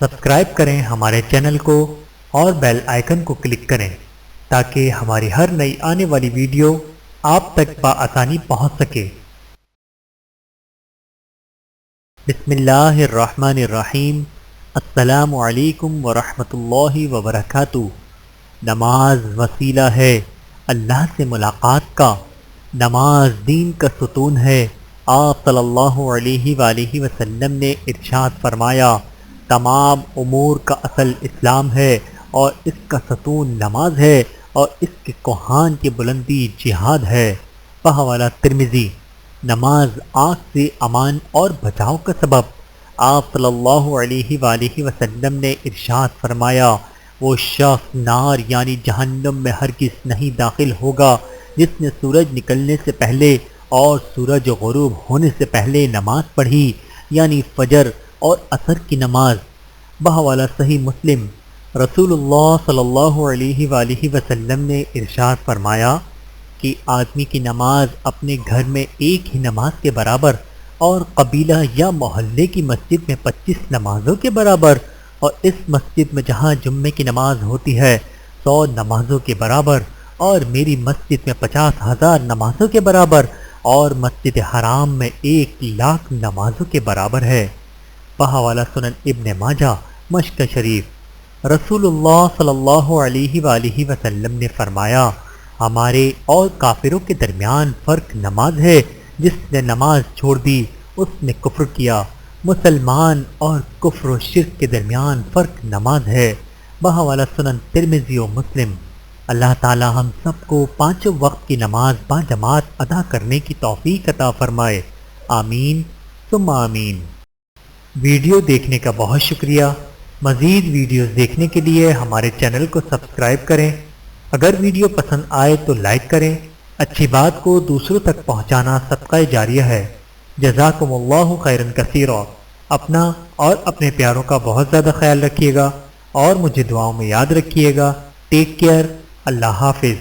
Subscribe کریں ہمارے channel کو اور بیل آئیکن کو کلک کریں تاکہ ہماری ہر نئی آنے والی ویڈیو آپ تک بآسانی پہنچ سکے۔ بسم اللہ الرحمن الرحیم۔ السلام علیکم ورحمۃ اللہ وبرکاتہ۔ نماز وسیلہ ہے اللہ سے ملاقات کا، نماز دین کا ستون ہے۔ آپ صلی اللہ علیہ وآلہ وسلم نے ارشاد فرمایا، تمام امور کا اصل اسلام ہے اور اس کا ستون نماز ہے اور اس کے کوہان کی بلندی جہاد ہے۔ بحوالہ ترمذی۔ نماز آنکھ سے امان اور بچاؤ کا سبب۔ آپ صلی اللہ علیہ وآلہ وسلم نے ارشاد فرمایا، وہ شخص نار یعنی جہنم میں ہرگز نہیں داخل ہوگا جس نے سورج نکلنے سے پہلے اور سورج غروب ہونے سے پہلے نماز پڑھی، یعنی فجر اور عصر کی نماز۔ بحوالہ صحیح مسلم۔ رسول اللہ صلی اللہ علیہ وآلہ وسلم نے ارشاد فرمایا کہ آدمی کی نماز اپنے گھر میں ایک ہی نماز کے برابر اور قبیلہ یا محلے کی مسجد میں 25 نمازوں کے برابر، اور اس مسجد میں جہاں جمعے کی نماز ہوتی ہے 100 نمازوں کے برابر، اور میری مسجد میں 50,000 نمازوں کے برابر، اور مسجد حرام میں 1,00,000 نمازوں کے برابر ہے۔ بحوالہ سنن ابن ماجہ مشکہ شریف۔ رسول اللہ صلی اللہ علیہ وآلہ وسلم نے فرمایا، ہمارے اور کافروں کے درمیان فرق نماز ہے، جس نے نماز چھوڑ دی اس نے کفر کیا۔ مسلمان اور کفر و شرک کے درمیان فرق نماز ہے۔ بحوالہ سنن ترمذی و مسلم۔ اللہ تعالی ہم سب کو 5 وقت کی نماز با جماعت ادا کرنے کی توفیق عطا فرمائے، آمین ثم آمین۔ ویڈیو دیکھنے کا بہت شکریہ۔ مزید ویڈیوز دیکھنے کے لیے ہمارے چینل کو سبسکرائب کریں۔ اگر ویڈیو پسند آئے تو لائک کریں۔ اچھی بات کو دوسروں تک پہنچانا صدقہ جاریہ ہے۔ جزاکم اللہ خیرا کثیرا۔ اپنا اور اپنے پیاروں کا بہت زیادہ خیال رکھیے گا اور مجھے دعاؤں میں یاد رکھیے گا۔ Take care. اللہ حافظ۔